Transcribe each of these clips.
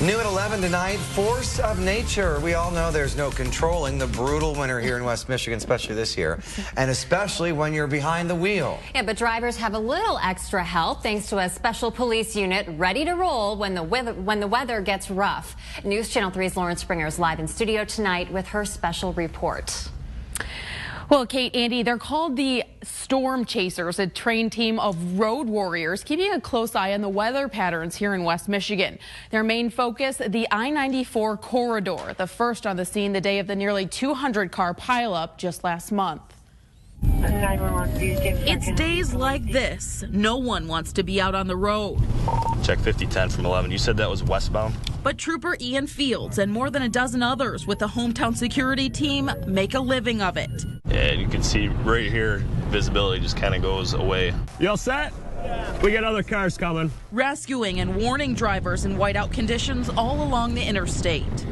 New at 11 tonight, force of nature. We all know there's no controlling the brutal winter here in West Michigan, especially this year, and especially when you're behind the wheel. Yeah, but drivers have a little extra help thanks to a special police unit ready to roll when the weather gets rough. News Channel 3's Lauren Springer is live in studio tonight with her special report. Well, Kate, Andy, they're called the Storm Chasers, a trained team of road warriors keeping a close eye on the weather patterns here in West Michigan. Their main focus, the I-94 corridor, the first on the scene the day of the nearly 200-car pileup just last month. It's days like this. No one wants to be out on the road. Check 5010 from 11. You said that was westbound? But Trooper Ian Fields and more than a dozen others with the hometown security team make a living of it. And you can see right here, visibility just kind of goes away. You all set? Yeah. We got other cars coming. Rescuing and warning drivers in whiteout conditions all along the interstate.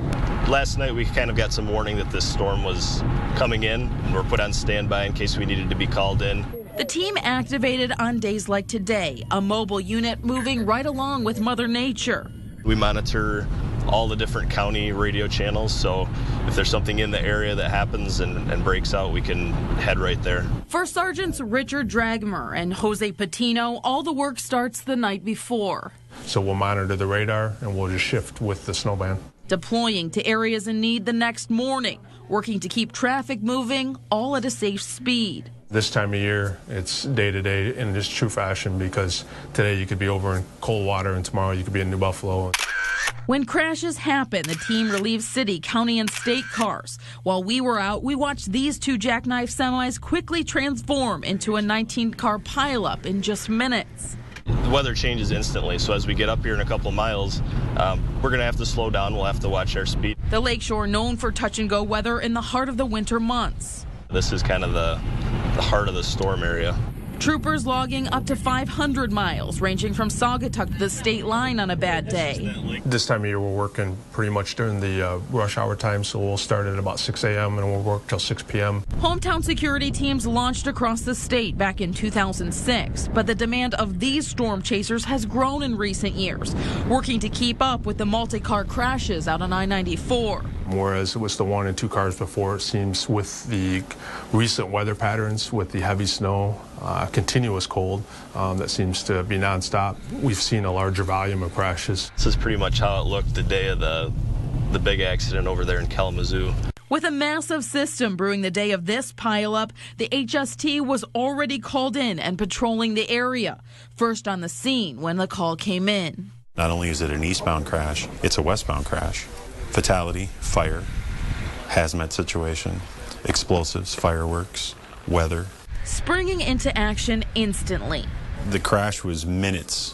Last night we kind of got some warning that this storm was coming in, and we're put on standby in case we needed to be called in. The team activated on days like today, a mobile unit moving right along with Mother Nature. We monitor all the different county radio channels, so if there's something in the area that happens and breaks out, we can head right there. First Sergeants Richard Dragmer and Jose Patino, all the work starts the night before. So we'll monitor the radar and we'll just shift with the snowband. Deploying to areas in need the next morning, working to keep traffic moving, all at a safe speed. This time of year, it's day to day in just true fashion, because today you could be over in Coldwater and tomorrow you could be in New Buffalo. When crashes happen, the team relieves city, county, and state cars. While we were out, we watched these two jackknife semis quickly transform into a 19-car pileup in just minutes. The weather changes instantly, so as we get up here in a couple miles, we're going to have to slow down. We'll have to watch our speed. The lakeshore known for touch-and-go weather in the heart of the winter months. This is kind of the heart of the storm area. Troopers logging up to 500 miles, ranging from Saugatuck to the state line on a bad day. This time of year, we're working pretty much during the rush hour time, so we'll start at about 6 a.m. and we'll work till 6 p.m. Hometown security teams launched across the state back in 2006, but the demand of these storm chasers has grown in recent years, working to keep up with the multi-car crashes out on I-94. Whereas it was the 1 and 2 cars before, it seems with the recent weather patterns, with the heavy snow, continuous cold that seems to be nonstop, we've seen a larger volume of crashes. This is pretty much how it looked the day of the big accident over there in Kalamazoo. With a massive system brewing the day of this pileup, the HST was already called in and patrolling the area, first on the scene when the call came in. Not only is it an eastbound crash, it's a westbound crash. Fatality, fire, hazmat situation, explosives, fireworks, weather. Springing into action instantly. The crash was minutes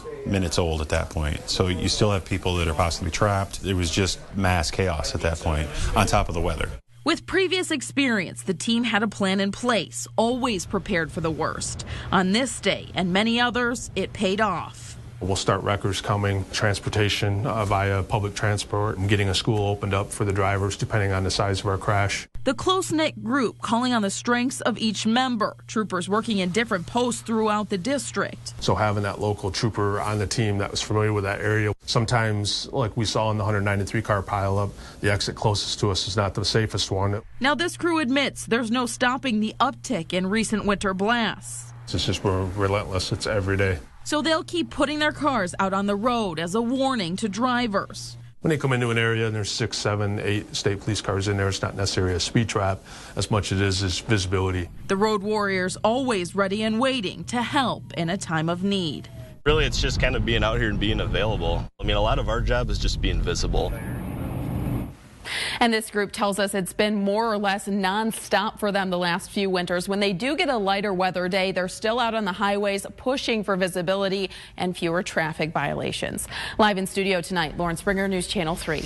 old at that point, so you still have people that are possibly trapped. It was just mass chaos at that point, on top of the weather. With previous experience, the team had a plan in place, always prepared for the worst. On this day and many others, it paid off. We'll start wreckers coming, transportation via public transport, and getting a school opened up for the drivers depending on the size of our crash. The close-knit group calling on the strengths of each member, troopers working in different posts throughout the district. So having that local trooper on the team that was familiar with that area, sometimes like we saw in the 193-car pileup, the exit closest to us is not the safest one. Now this crew admits there's no stopping the uptick in recent winter blasts. It's just we're relentless, it's every day. So they'll keep putting their cars out on the road as a warning to drivers. When they come into an area and there's 6, 7, 8 state police cars in there, it's not necessarily a speed trap as much as it is visibility. The road warriors always ready and waiting to help in a time of need. Really, it's just kind of being out here and being available. I mean, a lot of our job is just being visible. And this group tells us it's been more or less nonstop for them the last few winters. When they do get a lighter weather day, they're still out on the highways pushing for visibility and fewer traffic violations. Live in studio tonight, Lauren Springer, News Channel 3.